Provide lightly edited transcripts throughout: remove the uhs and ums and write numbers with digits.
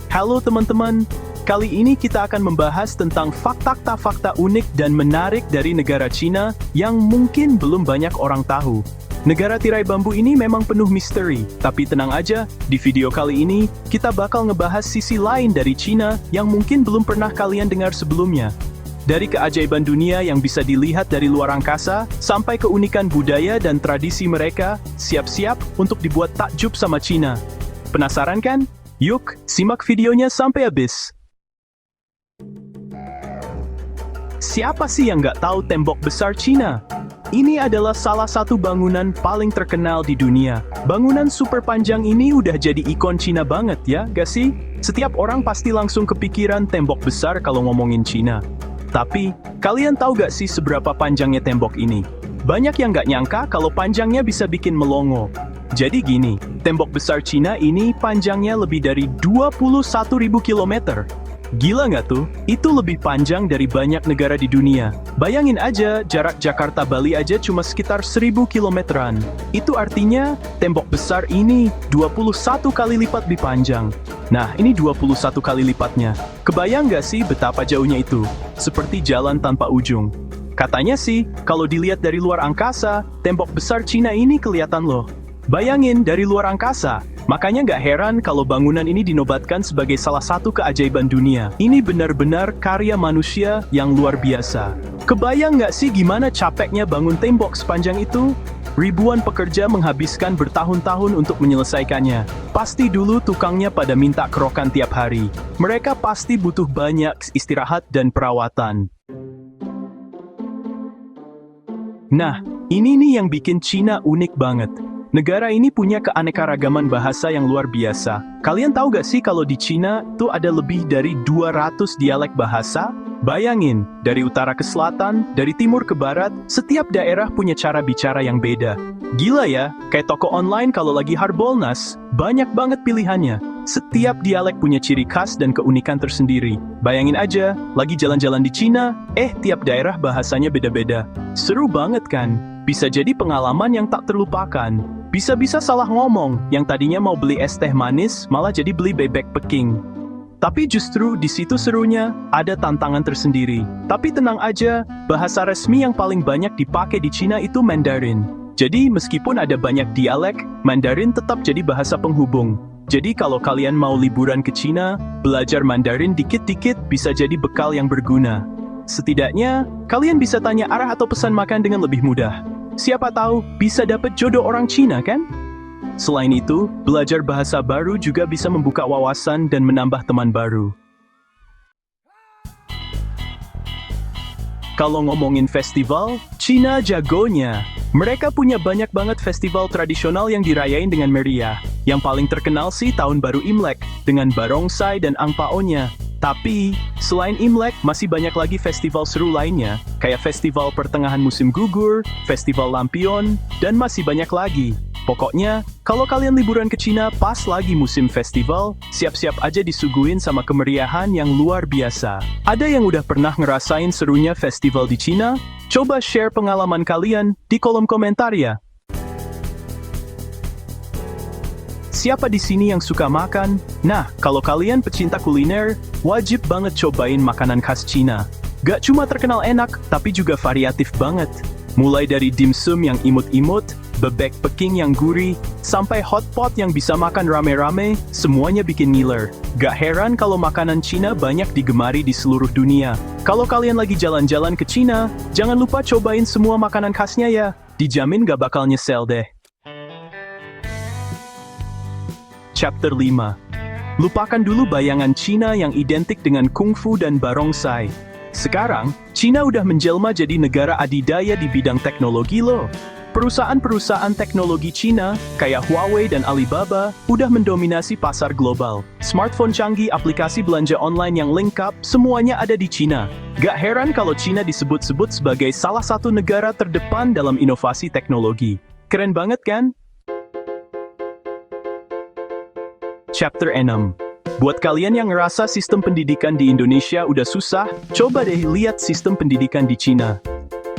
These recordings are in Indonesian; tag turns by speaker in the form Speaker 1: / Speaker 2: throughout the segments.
Speaker 1: Halo teman-teman, kali ini kita akan membahas tentang fakta unik dan menarik dari negara Cina yang mungkin belum banyak orang tahu. Negara tirai bambu ini memang penuh misteri, tapi tenang aja, di video kali ini kita bakal ngebahas sisi lain dari Cina yang mungkin belum pernah kalian dengar sebelumnya. Dari keajaiban dunia yang bisa dilihat dari luar angkasa, sampai keunikan budaya dan tradisi mereka, siap-siap untuk dibuat takjub sama Cina. Penasaran kan? Yuk, simak videonya sampai habis. Siapa sih yang nggak tahu tembok besar Cina? Ini adalah salah satu bangunan paling terkenal di dunia. Bangunan super panjang ini udah jadi ikon Cina banget ya, gak sih? Setiap orang pasti langsung kepikiran tembok besar kalau ngomongin Cina. Tapi, kalian tahu gak sih seberapa panjangnya tembok ini? Banyak yang nggak nyangka kalau panjangnya bisa bikin melongo. Jadi gini, tembok besar Cina ini panjangnya lebih dari 21.000 km. Gila nggak tuh? Itu lebih panjang dari banyak negara di dunia. Bayangin aja, jarak Jakarta-Bali aja cuma sekitar 1.000 kilometeran. Itu artinya, tembok besar ini 21 kali lipat lebih panjang. Nah, ini 21 kali lipatnya. Kebayang nggak sih betapa jauhnya itu? Seperti jalan tanpa ujung. Katanya sih, kalau dilihat dari luar angkasa, tembok besar Cina ini kelihatan loh. Bayangin dari luar angkasa, makanya nggak heran kalau bangunan ini dinobatkan sebagai salah satu keajaiban dunia. Ini benar-benar karya manusia yang luar biasa. Kebayang nggak sih gimana capeknya bangun tembok sepanjang itu? Ribuan pekerja menghabiskan bertahun-tahun untuk menyelesaikannya. Pasti dulu tukangnya pada minta kerokan tiap hari. Mereka pasti butuh banyak istirahat dan perawatan. Nah, ini nih yang bikin Cina unik banget. Negara ini punya keanekaragaman bahasa yang luar biasa. Kalian tahu gak sih kalau di Cina tuh ada lebih dari 200 dialek bahasa? Bayangin, dari utara ke selatan, dari timur ke barat, setiap daerah punya cara bicara yang beda. Gila ya, kayak toko online kalau lagi Harbolnas, banyak banget pilihannya. Setiap dialek punya ciri khas dan keunikan tersendiri. Bayangin aja, lagi jalan-jalan di Cina, tiap daerah bahasanya beda-beda. Seru banget kan? Bisa jadi pengalaman yang tak terlupakan. Bisa-bisa salah ngomong, yang tadinya mau beli es teh manis, malah jadi beli bebek Peking. Tapi justru di situ serunya, ada tantangan tersendiri. Tapi tenang aja, bahasa resmi yang paling banyak dipakai di Cina itu Mandarin. Jadi meskipun ada banyak dialek, Mandarin tetap jadi bahasa penghubung. Jadi kalau kalian mau liburan ke Cina, belajar Mandarin dikit-dikit bisa jadi bekal yang berguna. Setidaknya, kalian bisa tanya arah atau pesan makan dengan lebih mudah. Siapa tahu bisa dapat jodoh orang Cina kan? Selain itu, belajar bahasa baru juga bisa membuka wawasan dan menambah teman baru. Kalau ngomongin festival, Cina jagonya. Mereka punya banyak banget festival tradisional yang dirayain dengan meriah. Yang paling terkenal sih Tahun Baru Imlek, dengan barongsai dan angpao-nya. Tapi, selain Imlek, masih banyak lagi festival seru lainnya, kayak festival pertengahan musim gugur, festival lampion, dan masih banyak lagi. Pokoknya, kalau kalian liburan ke Cina pas lagi musim festival, siap-siap aja disuguhin sama kemeriahan yang luar biasa. Ada yang udah pernah ngerasain serunya festival di Cina? Coba share pengalaman kalian di kolom komentar ya. Siapa di sini yang suka makan? Nah, kalau kalian pecinta kuliner, wajib banget cobain makanan khas Cina. Gak cuma terkenal enak, tapi juga variatif banget. Mulai dari dimsum yang imut-imut, bebek Peking yang gurih, sampai hotpot yang bisa makan rame-rame, semuanya bikin ngiler. Gak heran kalau makanan Cina banyak digemari di seluruh dunia. Kalau kalian lagi jalan-jalan ke Cina, jangan lupa cobain semua makanan khasnya ya. Dijamin gak bakal nyesel deh. Chapter 5. Lupakan dulu bayangan Cina yang identik dengan kungfu dan barongsai. Sekarang, Cina udah menjelma jadi negara adidaya di bidang teknologi loh. Perusahaan-perusahaan teknologi Cina, kayak Huawei dan Alibaba, udah mendominasi pasar global. Smartphone canggih, aplikasi belanja online yang lengkap, semuanya ada di Cina. Gak heran kalau Cina disebut-sebut sebagai salah satu negara terdepan dalam inovasi teknologi. Keren banget kan? Chapter 6. Buat kalian yang ngerasa sistem pendidikan di Indonesia udah susah, coba deh lihat sistem pendidikan di Cina.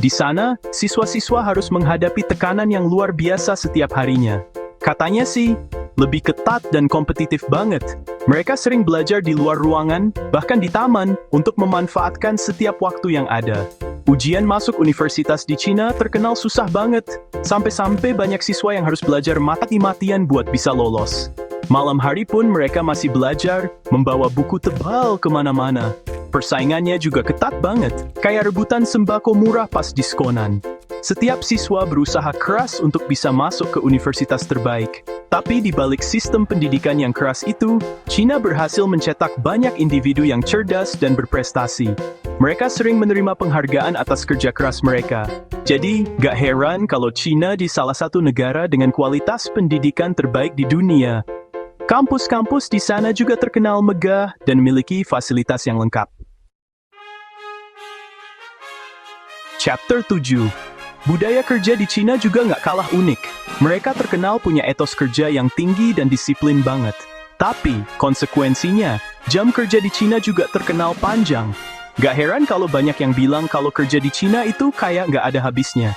Speaker 1: Di sana, siswa-siswa harus menghadapi tekanan yang luar biasa setiap harinya. Katanya sih, lebih ketat dan kompetitif banget. Mereka sering belajar di luar ruangan, bahkan di taman, untuk memanfaatkan setiap waktu yang ada. Ujian masuk universitas di Cina terkenal susah banget, sampai-sampai banyak siswa yang harus belajar mati-matian buat bisa lolos. Malam hari pun mereka masih belajar, membawa buku tebal kemana-mana. Persaingannya juga ketat banget, kayak rebutan sembako murah pas diskonan. Setiap siswa berusaha keras untuk bisa masuk ke universitas terbaik. Tapi di balik sistem pendidikan yang keras itu, Cina berhasil mencetak banyak individu yang cerdas dan berprestasi. Mereka sering menerima penghargaan atas kerja keras mereka. Jadi, gak heran kalau Cina di salah satu negara dengan kualitas pendidikan terbaik di dunia. Kampus-kampus di sana juga terkenal megah dan memiliki fasilitas yang lengkap. Chapter 7. Budaya kerja di Cina juga nggak kalah unik. Mereka terkenal punya etos kerja yang tinggi dan disiplin banget. Tapi, konsekuensinya, jam kerja di Cina juga terkenal panjang. Gak heran kalau banyak yang bilang kalau kerja di Cina itu kayak nggak ada habisnya.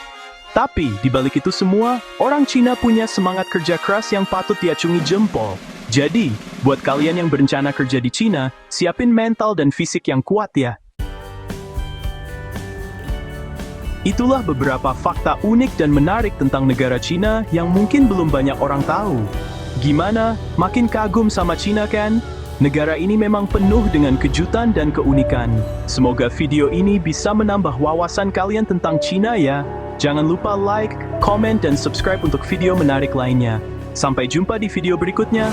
Speaker 1: Tapi, di balik itu semua, orang Cina punya semangat kerja keras yang patut diacungi jempol. Jadi, buat kalian yang berencana kerja di Cina, siapin mental dan fisik yang kuat ya. Itulah beberapa fakta unik dan menarik tentang negara Cina yang mungkin belum banyak orang tahu. Gimana? Makin kagum sama Cina kan? Negara ini memang penuh dengan kejutan dan keunikan. Semoga video ini bisa menambah wawasan kalian tentang Cina ya. Jangan lupa like, comment, dan subscribe untuk video menarik lainnya. Sampai jumpa di video berikutnya.